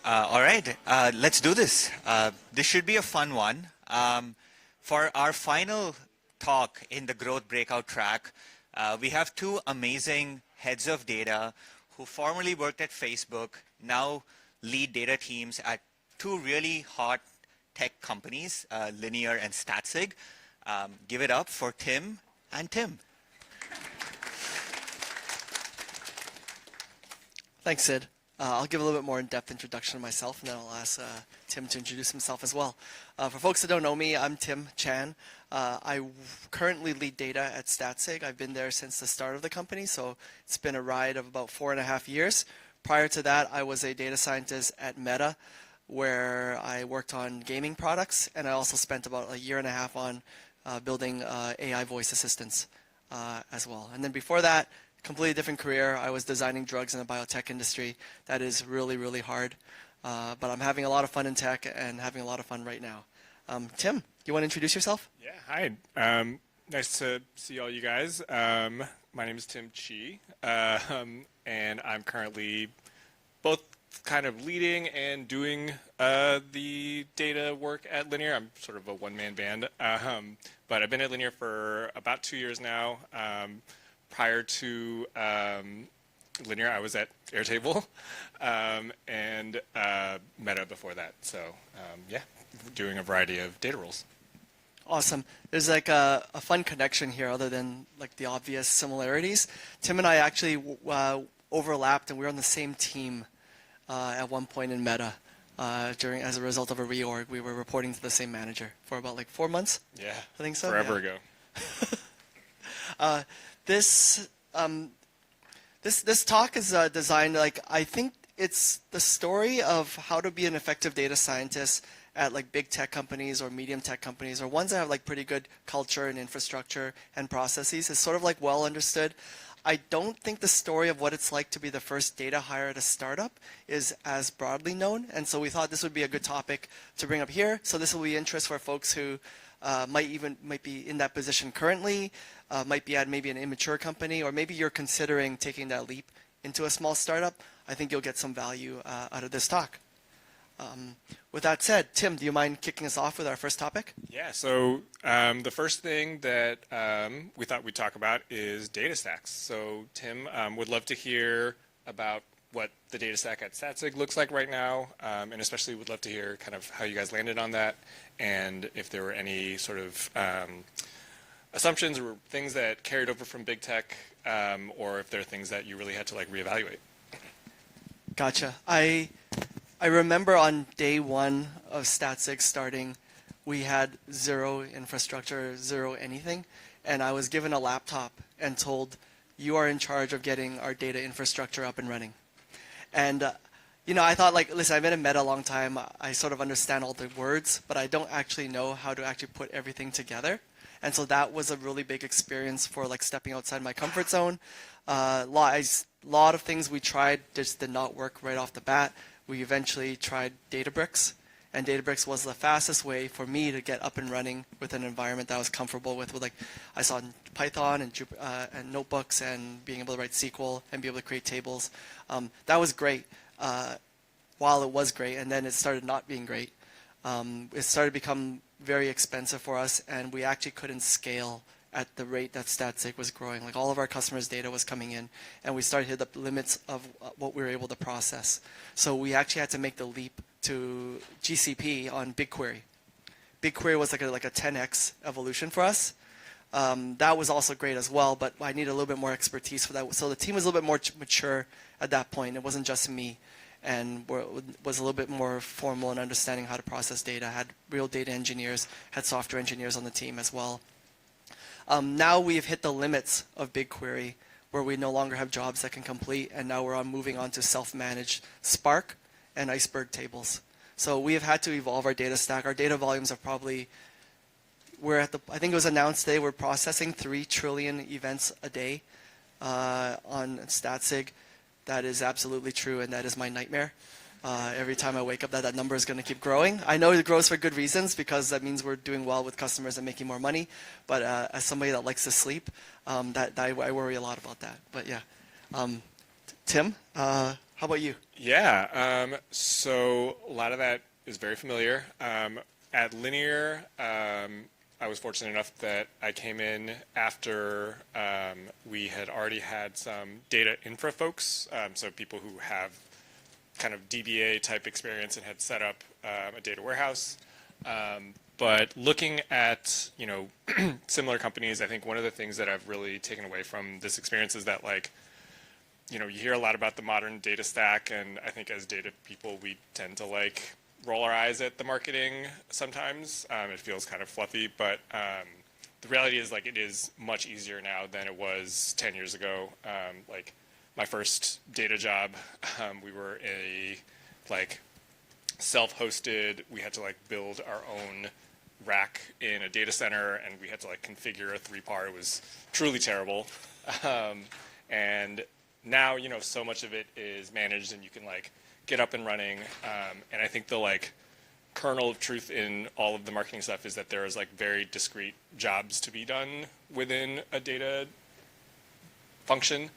All right, let's do this. This should be a fun one. For our final talk in the growth breakout track, we have two amazing heads of data who formerly worked at Facebook, now lead data teams at two really hot tech companies, Linear and Statsig. Give it up for Tim and Tim. Thanks, Sid. I'll give a little bit more in-depth introduction to myself, and then I'll ask Tim to introduce himself as well. For folks that don't know me, I'm Tim Chan. I currently lead data at Statsig. I've been there since the start of the company, so it's been a ride of about 4.5 years. Prior to that, I was a data scientist at Meta, where I worked on gaming products, and I also spent about 1.5 years on building AI voice assistants as well. And then before that, completely different career. I was designing drugs in the biotech industry. That is really, really hard. But I'm having a lot of fun in tech and having a lot of fun right now. Tim, do you want to introduce yourself? Yeah, hi. Nice to see all you guys. My name is Tim Chi, and I'm currently both kind of leading and doing the data work at Linear. I'm sort of a one-man band. But I've been at Linear for about 2 years now. Prior to Linear, I was at Airtable and Meta before that. So yeah, doing a variety of data roles. Awesome. There's like a fun connection here other than like the obvious similarities. Tim and I actually overlapped, and we were on the same team at one point in Meta. As a result of a reorg, we were reporting to the same manager for about like 4 months. Yeah, I think so. Forever ago. This talk is designed, like, I think it's the story of how to be an effective data scientist at like big tech companies or medium tech companies or ones that have like pretty good culture and infrastructure and processes is sort of like well understood. I don't think the story of what it's like to be the first data hire at a startup is as broadly known, and so we thought this would be a good topic to bring up here. So this will be interest for folks who might be in that position currently, might be at maybe an immature company, or maybe you're considering taking that leap into a small startup. I think you'll get some value out of this talk. With that said, Tim, do you mind kicking us off with our first topic? Yeah, so the first thing that we thought we'd talk about is data stacks. So Tim, would love to hear about what the data stack at Statsig looks like right now, and especially would love to hear kind of how you guys landed on that, and if there were any sort of assumptions or things that carried over from big tech, or if there are things that you really had to like reevaluate. Gotcha. I remember on day one of Statsig starting, we had zero infrastructure, zero anything, and I was given a laptop and told, you are in charge of getting our data infrastructure up and running. And you know, I thought, like, listen, I've been in Meta a long time. I sort of understand all the words, but I don't actually know how to actually put everything together. And so that was a really big experience for like stepping outside my comfort zone. A lot of things we tried just did not work right off the bat. We eventually tried Databricks, and Databricks was the fastest way for me to get up and running with an environment that I was comfortable with like, I saw Python and notebooks and being able to write SQL and be able to create tables. That was great while it was great, and then it started not being great. It started to become very expensive for us, and we actually couldn't scale at the rate that Statsig was growing. Like all of our customers' data was coming in, and we started to hit the limits of what we were able to process. So we actually had to make the leap to GCP on BigQuery. BigQuery was like a 10x evolution for us. That was also great as well, but I needed a little bit more expertise for that. So the team was a little bit more mature at that point. It wasn't just me, and was a little bit more formal in understanding how to process data. Had real data engineers, had software engineers on the team as well. Now we've hit the limits of BigQuery, where we no longer have jobs that can complete, and now we're moving on to self-managed Spark and Iceberg tables. So we have had to evolve our data stack. Our data volumes are probably, I think it was announced today, we're processing 3 trillion events a day on Statsig. That is absolutely true, and that is my nightmare. Every time I wake up, that number is going to keep growing. I know it grows for good reasons, because that means we're doing well with customers and making more money. But as somebody that likes to sleep, I worry a lot about that. But yeah, Tim, How about you? Yeah, so a lot of that is very familiar. At Linear, I was fortunate enough that I came in after we had already had some data infra folks, so people who have kind of DBA type experience and had set up a data warehouse. But looking at, similar companies, I think one of the things that I've really taken away from this experience is that like, you hear a lot about the modern data stack, and I think as data people, we tend to like roll our eyes at the marketing sometimes. It feels kind of fluffy, but the reality is like it is much easier now than it was 10 years ago. Like my first data job, we were a like self-hosted. We had to like build our own rack in a data center, and we had to like configure a 3-par. It was truly terrible. And now, so much of it is managed and you can like get up and running. And I think the like kernel of truth in all of the marketing stuff is that there is like very discrete jobs to be done within a data function.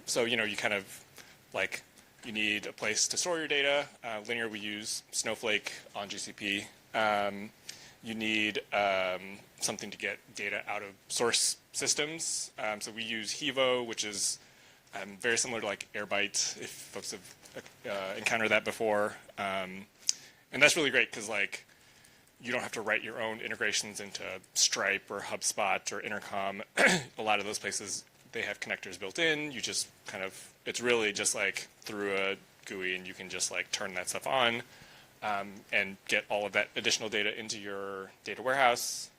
So, you kind of like, you need a place to store your data. Linear, we use Snowflake on GCP. You need something to get data out of source systems. So we use Hevo, which is very similar to like Airbyte, if folks have encountered that before. And that's really great because like you don't have to write your own integrations into Stripe or HubSpot or Intercom. A lot of those places, they have connectors built in. You just kind of, it's really just like through a GUI, and you can just like turn that stuff on and get all of that additional data into your data warehouse.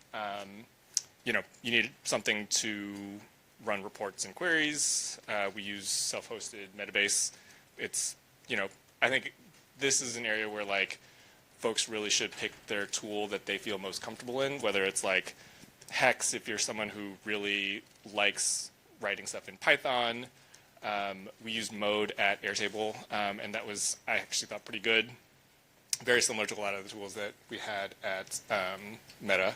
You need something to run reports and queries. We use self-hosted Metabase. It's, I think this is an area where like folks really should pick their tool that they feel most comfortable in, whether it's like Hex, if you're someone who really likes writing stuff in Python. We used Mode at Airtable, and that was, I actually thought, pretty good. Very similar to a lot of the tools that we had at Meta.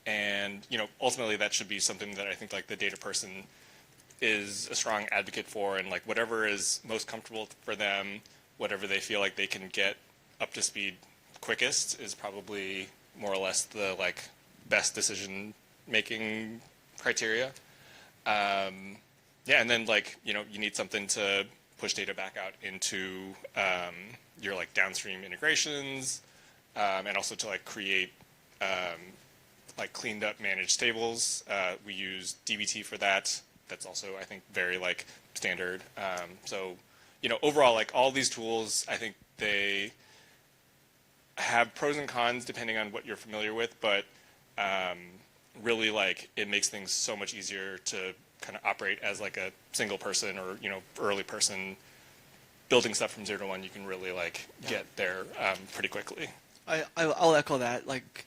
And, ultimately that should be something that I think like the data person is a strong advocate for, and like whatever is most comfortable for them, whatever they feel like they can get up to speed quickest is probably more or less the like best decision making criteria. Yeah, and then like, you need something to push data back out into your like downstream integrations, and also to like create like cleaned up managed tables. We use dbt for that. That's also, I think, very like standard. So, overall, like all these tools, I think they have pros and cons depending on what you're familiar with, but really like it makes things so much easier to kind of operate as like a single person or, early person building stuff from 0 to 1. You can really like get there pretty quickly. I'll echo that. Like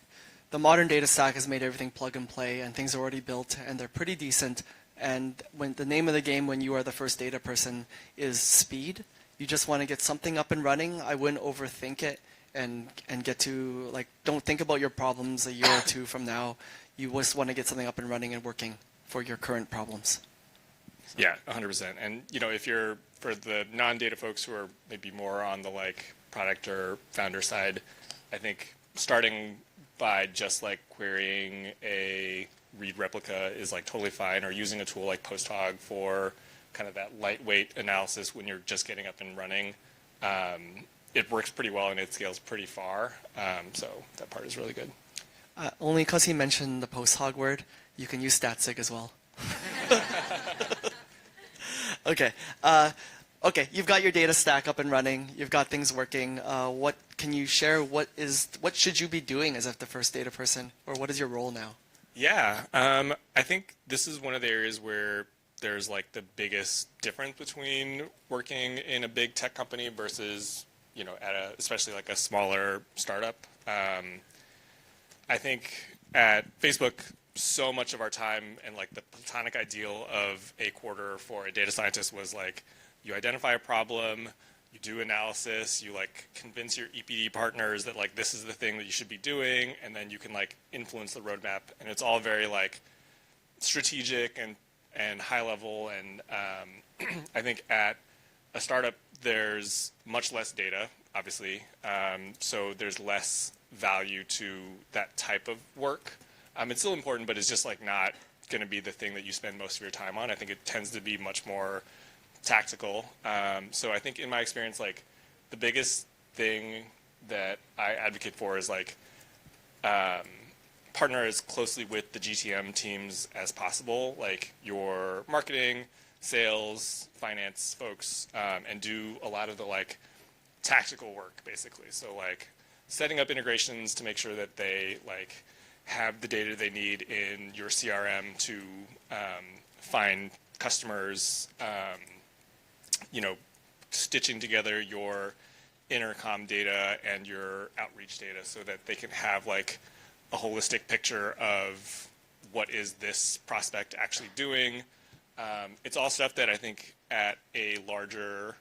the modern data stack has made everything plug and play, and things are already built, and they're pretty decent. And when the name of the game when you are the first data person is speed, you just want to get something up and running. I wouldn't overthink it and get to like, don't think about your problems a year or two from now. You just want to get something up and running and working for your current problems. So. Yeah, 100%. And if you're, for the non-data folks who are maybe more on the like product or founder side, I think starting by just like querying a read replica is like totally fine, or using a tool like PostHog for kind of that lightweight analysis when you're just getting up and running. It works pretty well and it scales pretty far. So that part is really good. Only because he mentioned the PostHog word, you can use Statsig as well. Okay. Okay, you've got your data stack up and running. You've got things working. What can you share? What should you be doing as the first data person, or what is your role now? Yeah, I think this is one of the areas where there's like the biggest difference between working in a big tech company versus, especially like a smaller startup. I think at Facebook, so much of our time and like the platonic ideal of a quarter for a data scientist was like, you identify a problem, you do analysis, you like convince your EPD partners that like this is the thing that you should be doing, and then you can like influence the roadmap. And it's all very like strategic and and high level. And I think at a startup, there's much less data, obviously. So there's less value to that type of work. It's still important, but it's just like not going to be the thing that you spend most of your time on. I think it tends to be much more tactical. So I think in my experience, like the biggest thing that I advocate for is like partner as closely with the GTM teams as possible, like your marketing, sales, finance folks, and do a lot of the like tactical work basically. So like setting up integrations to make sure that they like have the data they need in your CRM to find customers, stitching together your intercom data and your outreach data so that they can have like a holistic picture of what is this prospect actually doing. It's all stuff that I think at a larger,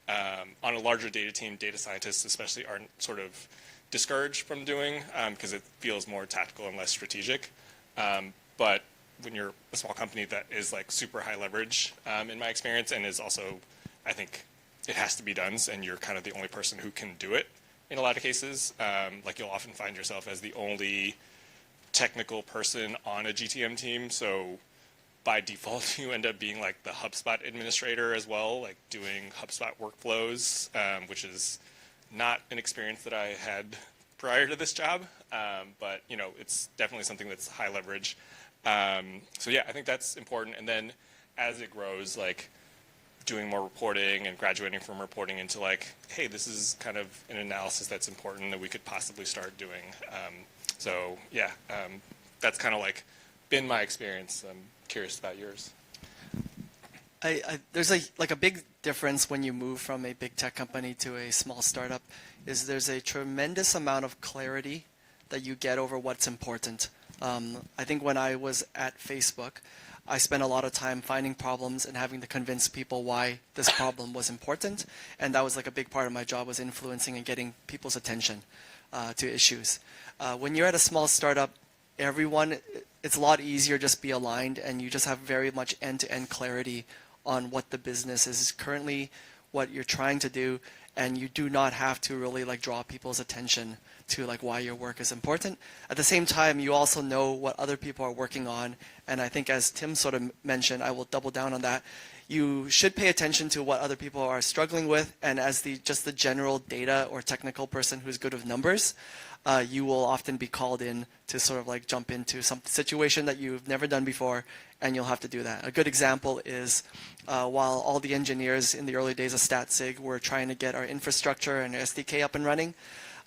on a larger data team, data scientists especially are sort of discouraged from doing because it feels more tactical and less strategic. But when you're a small company, that is like super high leverage in my experience, and is also, I think, it has to be done, and you're kind of the only person who can do it in a lot of cases. Like you'll often find yourself as the only technical person on a GTM team, so by default you end up being like the HubSpot administrator as well, like doing HubSpot workflows, which is not an experience that I had prior to this job, but it's definitely something that's high leverage. So yeah, I think that's important. And then as it grows, like doing more reporting and graduating from reporting into like, hey, this is kind of an analysis that's important that we could possibly start doing. So yeah, that's kind of like been my experience. I'm curious about yours. There's a big difference when you move from a big tech company to a small startup. Is there's a tremendous amount of clarity that you get over what's important. I think when I was at Facebook, I spent a lot of time finding problems and having to convince people why this problem was important, and that was like a big part of my job, was influencing and getting people's attention to issues. When you're at a small startup, everyone, it's a lot easier just be aligned, and you just have very much end-to-end clarity on what the business is currently, what you're trying to do, and you do not have to really like draw people's attention to like why your work is important. At the same time, you also know what other people are working on, and I think as Tim sort of mentioned, I will double down on that. You should pay attention to what other people are struggling with, and as just the general data or technical person who's good with numbers, you will often be called in to sort of like jump into some situation that you've never done before, and you'll have to do that. A good example is while all the engineers in the early days of Statsig were trying to get our infrastructure and SDK up and running,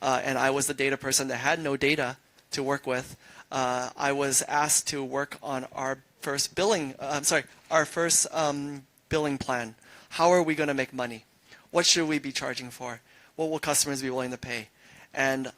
and I was the data person that had no data to work with, I was asked to work on our first billing, billing plan. How are we going to make money? What should we be charging for? What will customers be willing to pay? And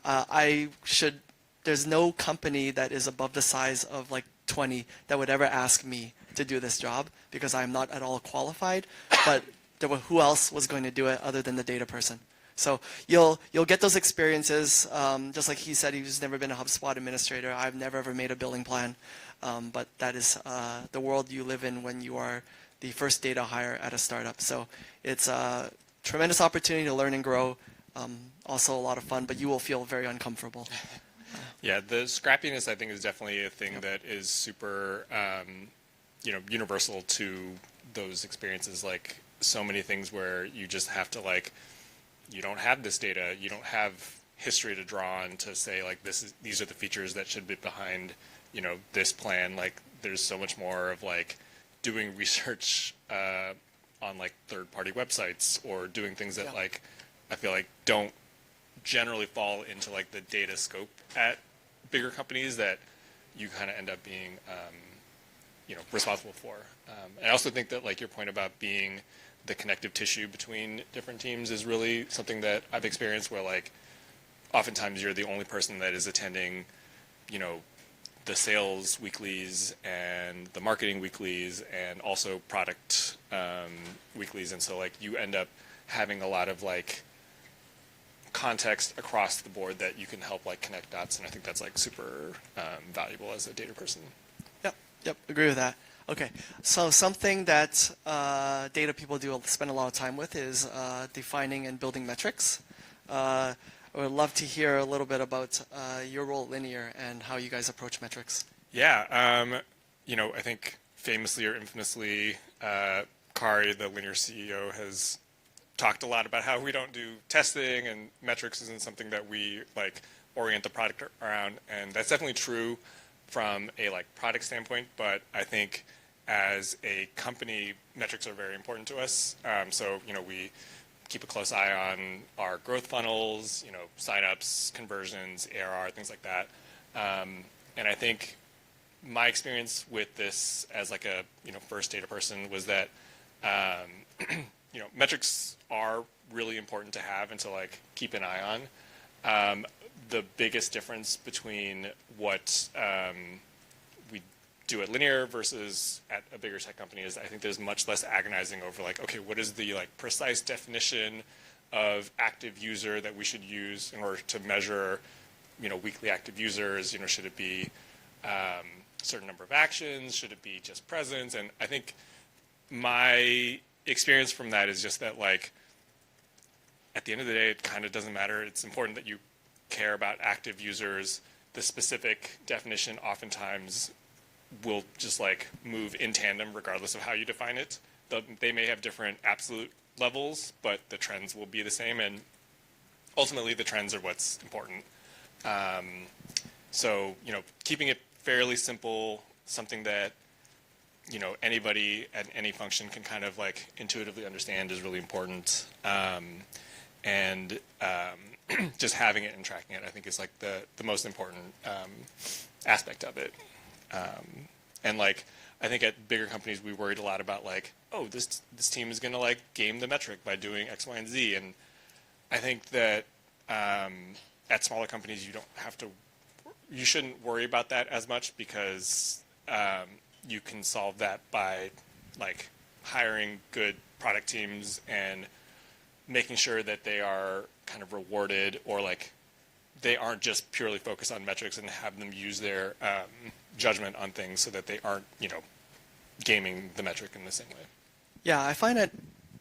there's no company that is above the size of like 20 that would ever ask me to do this job, because I'm not at all qualified, but who else was going to do it other than the data person? So you'll get those experiences, just like he said, he's never been a HubSpot administrator. I've never ever made a billing plan, but that is the world you live in when you are the first data hire at a startup. So it's a tremendous opportunity to learn and grow. Also a lot of fun, but you will feel very uncomfortable. Yeah, the scrappiness I think is definitely a thing that is super, universal to those experiences. Like so many things where you just have to like, you don't have this data, you don't have history to draw on to say like these are the features that should be behind, this plan. Like there's so much more of like doing research on like third-party websites or doing things that like I feel like don't generally fall into like the data scope at bigger companies that you kind of end up being responsible for. I also think that like your point about being the connective tissue between different teams is really something that I've experienced, where like oftentimes you're the only person that is attending the sales weeklies and the marketing weeklies and also product weeklies, and so like you end up having a lot of like context across the board that you can help like connect dots, and I think that's like super valuable as a data person. Yep, agree with that. Okay, so something that data people do spend a lot of time with is defining and building metrics. I would love to hear a little bit about your role at Linear and how you guys approach metrics. Yeah, I think famously or infamously, Kari, the Linear CEO, has talked a lot about how we don't do testing and metrics isn't something that we like orient the product around, and that's definitely true from a like product standpoint. But I think as a company, metrics are very important to us. So we keep a close eye on our growth funnels, signups, conversions, ARR, things like that. And I think my experience with this as like a first data person was that metrics are really important to have and to like keep an eye on. The biggest difference between what we do at Linear versus at a bigger tech company is I think there's much less agonizing over like, okay, what is the like precise definition of active user that we should use in order to measure, weekly active users? Should it be a certain number of actions? Should it be just presence? And I think my experience from that is just that like, at the end of the day, it kind of doesn't matter. It's important that you care about active users. The specific definition oftentimes will just like move in tandem regardless of how you define it. They may have different absolute levels, but the trends will be the same, and ultimately the trends are what's important. So keeping it fairly simple, something that anybody at any function can kind of like intuitively understand is really important. And just having it and tracking it, I think, is like the most important aspect of it. And like, I think at bigger companies, we worried a lot about like, oh, this team is going to like game the metric by doing X, Y, and Z. And I think that at smaller companies, you shouldn't worry about that as much because you can solve that by like hiring good product teams and making sure that they are kind of rewarded, or like they aren't just purely focused on metrics, and have them use their judgment on things so that they aren't, gaming the metric in the same way. Yeah, I find that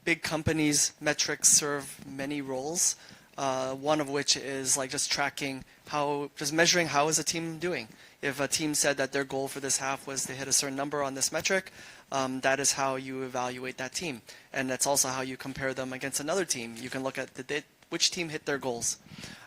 big companies, metrics serve many roles. One of which is like just measuring how is a team doing. If a team said that their goal for this half was to hit a certain number on this metric, that is how you evaluate that team. And that's also how you compare them against another team. You can look at which team hit their goals.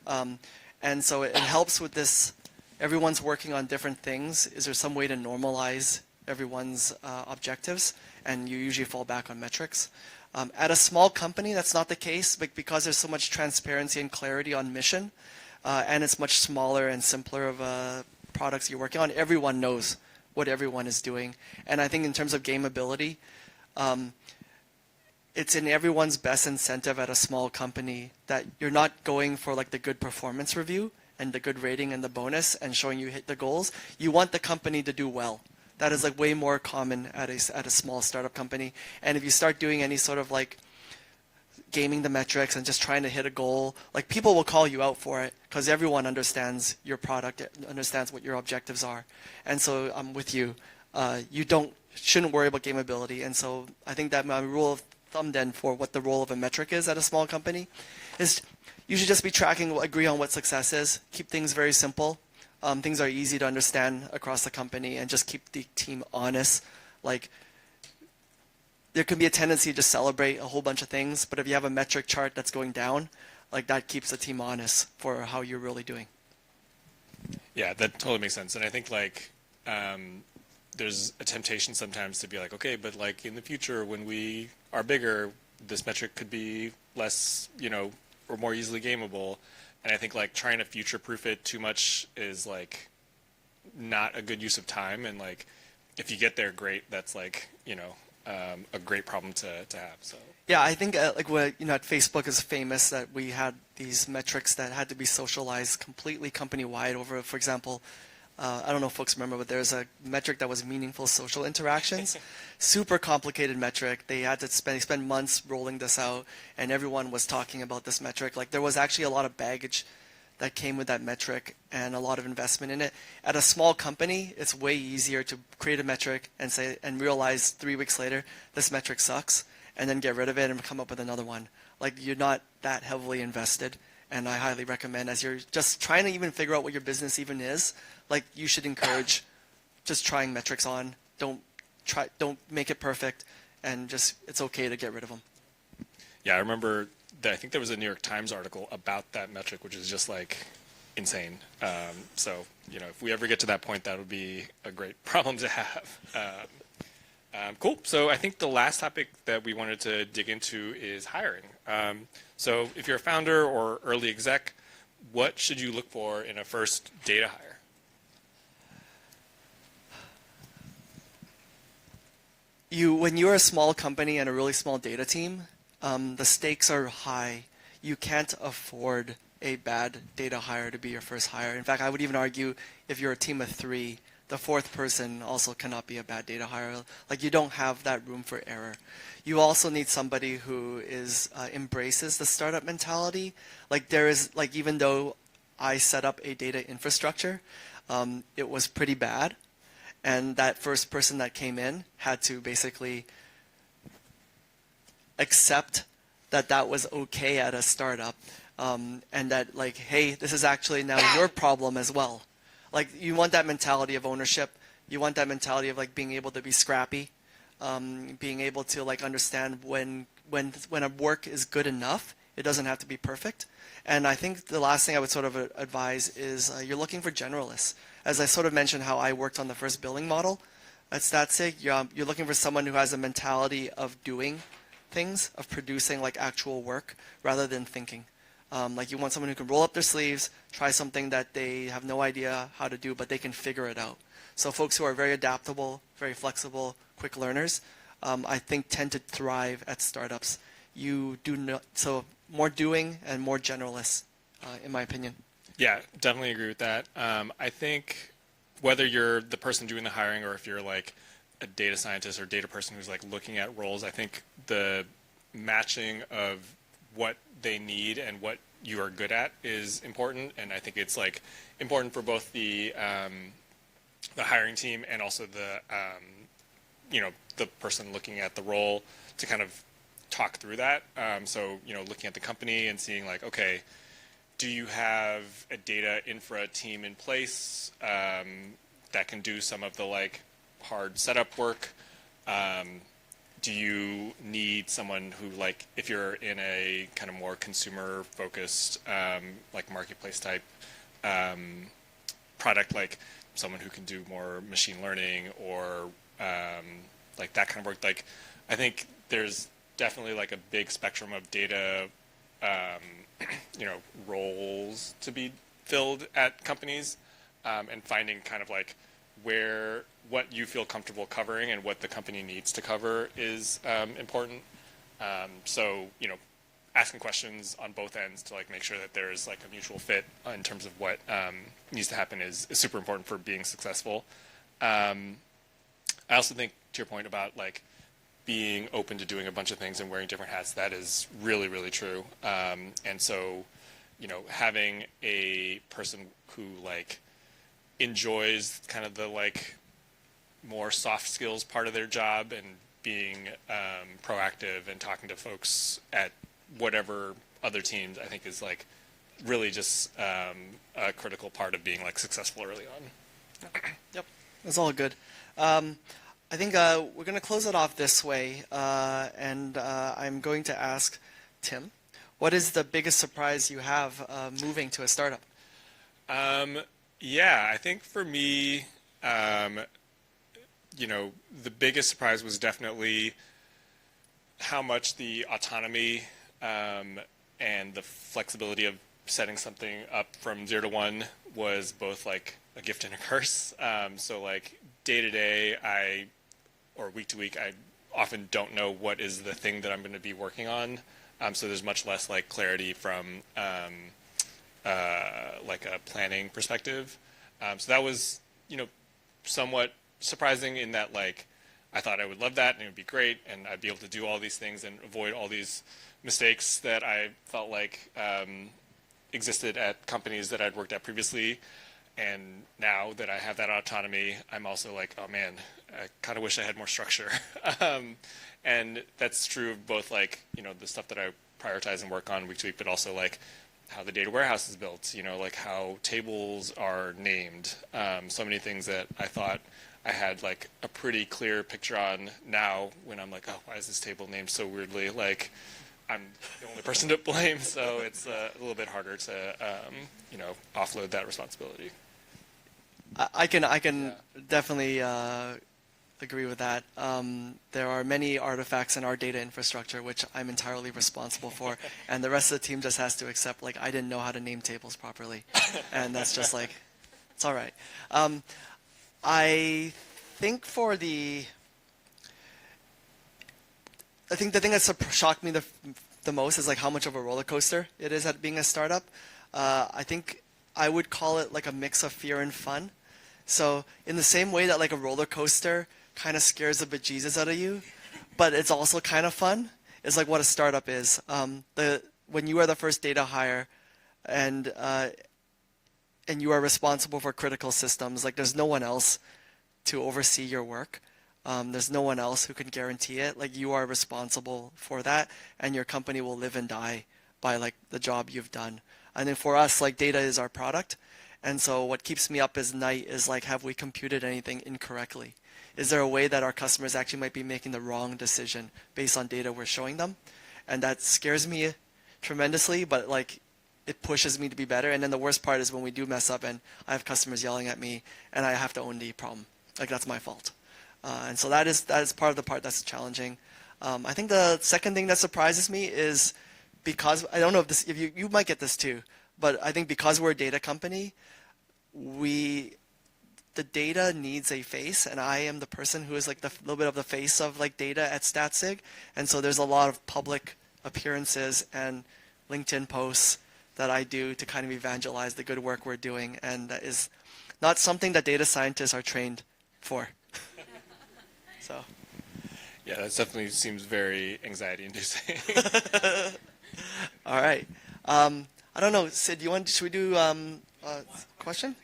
And so it helps with this. Everyone's working on different things. Is there some way to normalize everyone's objectives? And you usually fall back on metrics. At a small company, that's not the case, but because there's so much transparency and clarity on mission, and it's much smaller and simpler of products you're working on, everyone knows what everyone is doing. And I think in terms of gameability, it's in everyone's best incentive at a small company that you're not going for like the good performance review and the good rating and the bonus and showing you hit the goals. You want the company to do well. That is like way more common at a small startup company. And if you start doing any sort of like gaming the metrics and just trying to hit a goal, like people will call you out for it because everyone understands your product, understands what your objectives are. And so I'm with you. You shouldn't worry about gameability. And so I think that my rule of thumb then for what the role of a metric is at a small company is you should just be tracking, agree on what success is, keep things very simple. Things are easy to understand across the company, and just keep the team honest. Like, there can be a tendency to celebrate a whole bunch of things, but if you have a metric chart that's going down, like that keeps the team honest for how you're really doing. Yeah, that totally makes sense. And I think like there's a temptation sometimes to be like, okay, but like in the future when we are bigger, this metric could be less, or more easily gameable. And I think like trying to future-proof it too much is like not a good use of time. And like if you get there, great. That's like a great problem to have. So yeah, I think like what at Facebook is famous that we had these metrics that had to be socialized completely company-wide over, for example. I don't know if folks remember, but there's a metric that was meaningful social interactions. Super complicated metric. They had to spend months rolling this out, and everyone was talking about this metric. Like there was actually a lot of baggage that came with that metric and a lot of investment in it. At a small company, it's way easier to create a metric and say and realize 3 weeks later this metric sucks, and then get rid of it and come up with another one. Like, you're not that heavily invested, and I highly recommend, as you're just trying to even figure out what your business even is, like, you should encourage just trying metrics on. Don't make it perfect, and just, it's okay to get rid of them. Yeah, I remember I think there was a New York Times article about that metric, which is just like insane. So, if we ever get to that point, that would be a great problem to have. Cool. So I think the last topic that we wanted to dig into is hiring. So if you're a founder or early exec, what should you look for in a first data hire? When you're a small company and a really small data team, the stakes are high. You can't afford a bad data hire to be your first hire. In fact, I would even argue if you're a team of 3, the 4th person also cannot be a bad data hire. Like, you don't have that room for error. You also need somebody who embraces the startup mentality. Like, even though I set up a data infrastructure, it was pretty bad. And that first person that came in had to basically accept that was okay at a startup, and that, like, hey, this is actually now your problem as well. Like, you want that mentality of ownership. You want that mentality of, like, being able to be scrappy, being able to, like, understand when a work is good enough, it doesn't have to be perfect. And I think the last thing I would sort of advise is you're looking for generalists. As I sort of mentioned how I worked on the first billing model at Statsig, you're looking for someone who has a mentality of doing things, of producing, like, actual work rather than thinking. Like, you want someone who can roll up their sleeves, try something that they have no idea how to do, but they can figure it out. So folks who are very adaptable, very flexible, quick learners, I think tend to thrive at startups. So more doing and more generalists, in my opinion. Yeah, definitely agree with that. I think whether you're the person doing the hiring or if you're like a data scientist or data person who's like looking at roles, I think the matching of what they need and what you are good at is important. And I think it's like important for both the hiring team and also the the person looking at the role to kind of talk through that. So looking at the company and seeing like, okay, do you have a data infra team in place that can do some of the like hard setup work? Do you need someone who, like, if you're in a kind of more consumer focused like marketplace type product, like someone who can do more machine learning or like that kind of work? Like, I think there's definitely like a big spectrum of data roles to be filled at companies, and finding kind of like what you feel comfortable covering and what the company needs to cover is important. So asking questions on both ends to like make sure that there's like a mutual fit in terms of what needs to happen is super important for being successful. I also think, to your point about like being open to doing a bunch of things and wearing different hats, that is really, really true. And so, having a person who like enjoys kind of the like more soft skills part of their job and being proactive and talking to folks at whatever other teams, I think is like really just a critical part of being like successful early on. Yep, that's all good. I think we're going to close it off this way, and I'm going to ask Tim, what is the biggest surprise you have moving to a startup? Yeah, I think for me, the biggest surprise was definitely how much the autonomy and the flexibility of setting something up from 0 to 1 was both like a gift and a curse. So like day to day, or week to week, I often don't know what is the thing that I'm going to be working on. So there's much less like clarity from like a planning perspective. So that was, somewhat surprising in that like I thought I would love that and it would be great and I'd be able to do all these things and avoid all these mistakes that I felt like existed at companies that I'd worked at previously. And now that I have that autonomy, I'm also like, oh man, I kind of wish I had more structure. And that's true of both like, the stuff that I prioritize and work on week to week, but also like how the data warehouse is built, like how tables are named. So many things that I thought I had like a pretty clear picture on now when I'm like, oh, why is this table named so weirdly? Like I'm the only person to blame. So it's a little bit harder to, offload that responsibility. I can definitely agree with that. There are many artifacts in our data infrastructure which I'm entirely responsible for, and the rest of the team just has to accept like I didn't know how to name tables properly, and that's just like it's all right. I think I think the thing that shocked me the most is like how much of a roller coaster it is at being a startup. I think I would call it like a mix of fear and fun. So in the same way that like a roller coaster kind of scares the bejesus out of you, but it's also kind of fun, is like what a startup is. When you are the first data hire and you are responsible for critical systems, like there's no one else to oversee your work. There's no one else who can guarantee it. Like you are responsible for that, and your company will live and die by like the job you've done. And then for us, like data is our product. And so what keeps me up at night is like, have we computed anything incorrectly? Is there a way that our customers actually might be making the wrong decision based on data we're showing them? And that scares me tremendously, but like it pushes me to be better. And then the worst part is when we do mess up and I have customers yelling at me and I have to own the problem. Like that's my fault. And so that is part of the part that's challenging. I think the second thing that surprises me is because I don't know if you might get this too, but I think because we're a data company, the data needs a face, and I am the person who is like the little bit of the face of like data at Statsig, and so there's a lot of public appearances and LinkedIn posts that I do to kind of evangelize the good work we're doing, and that is not something that data scientists are trained for. So. Yeah, that definitely seems very anxiety-inducing. All right. I don't know, Sid. Should we do a question?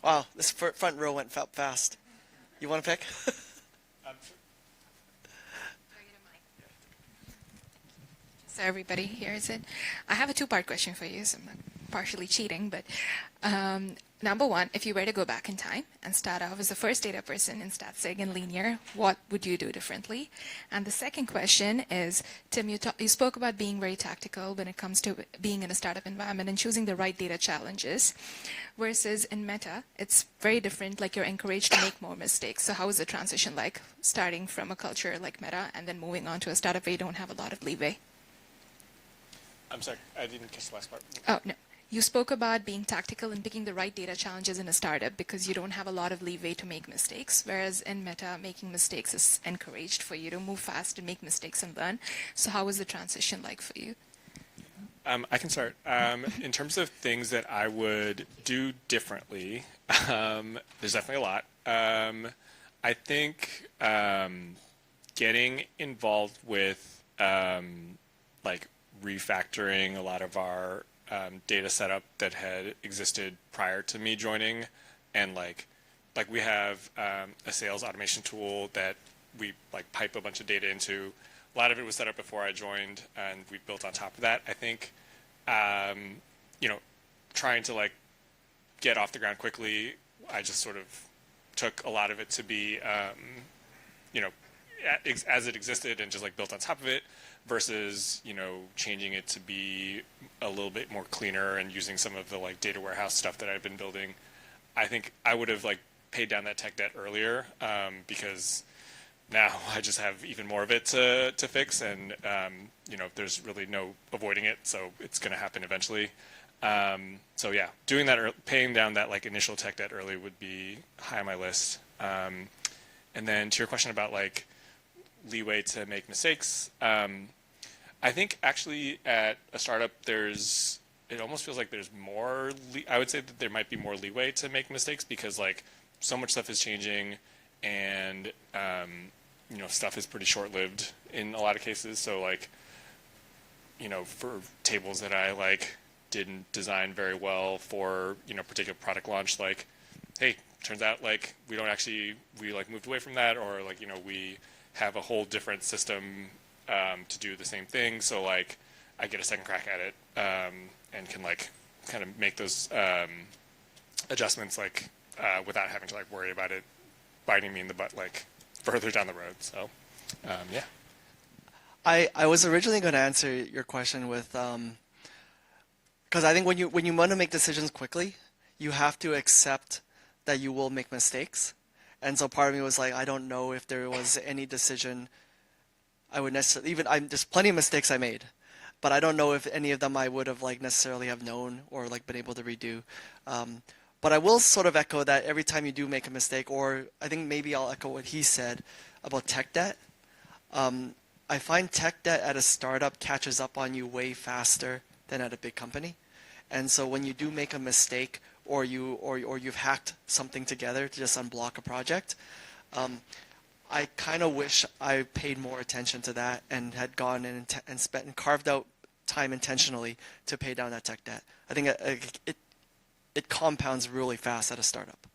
Wow, this front row went fast. You want to pick? So everybody hears it. I have a two-part question for you, so I'm partially cheating, but number one, if you were to go back in time and start off as the first data person in Statsig and Linear, what would you do differently? And the second question is, Tim, you spoke about being very tactical when it comes to being in a startup environment and choosing the right data challenges, versus in Meta, it's very different, like you're encouraged to make more mistakes. So how is the transition like, starting from a culture like Meta and then moving on to a startup where you don't have a lot of leeway? I'm sorry, I didn't catch the last part. Oh, no. You spoke about being tactical and picking the right data challenges in a startup because you don't have a lot of leeway to make mistakes, whereas in Meta, making mistakes is encouraged for you to move fast and make mistakes and learn. So how was the transition like for you? I can start. In terms of things that I would do differently, there's definitely a lot. I think getting involved with like refactoring a lot of our data setup that had existed prior to me joining, and like we have a sales automation tool that we like pipe a bunch of data into. A lot of it was set up before I joined, and we built on top of that. I think trying to like get off the ground quickly, I just sort of took a lot of it to be as it existed and just like built on top of it, versus changing it to be a little bit more cleaner and using some of the like data warehouse stuff that I've been building. I think I would have like paid down that tech debt earlier, because now I just have even more of it to fix, and there's really no avoiding it, so it's going to happen eventually. So yeah, doing that, paying down that like initial tech debt early would be high on my list. And then to your question about like leeway to make mistakes, I think actually at a startup it almost feels like there's more. I would say that there might be more leeway to make mistakes because like so much stuff is changing, and stuff is pretty short-lived in a lot of cases. So like for tables that I like didn't design very well for, particular product launch, like, hey, turns out like we like moved away from that, or like, we have a whole different system to do the same thing. So like I get a second crack at it and can like kind of make those adjustments like without having to like worry about it biting me in the butt like further down the road. So yeah. I was originally going to answer your question with because I think when you want to make decisions quickly, you have to accept that you will make mistakes. And so part of me was like, I don't know if there was any decision I would necessarily there's plenty of mistakes I made, but I don't know if any of them I would have like necessarily have known or like been able to redo. But I will sort of echo that every time you do make a mistake, or I think maybe I'll echo what he said about tech debt. I find tech debt at a startup catches up on you way faster than at a big company. And so when you do make a mistake, or you've hacked something together to just unblock a project, I kind of wish I paid more attention to that and had gone in and spent and carved out time intentionally to pay down that tech debt. I think it compounds really fast at a startup.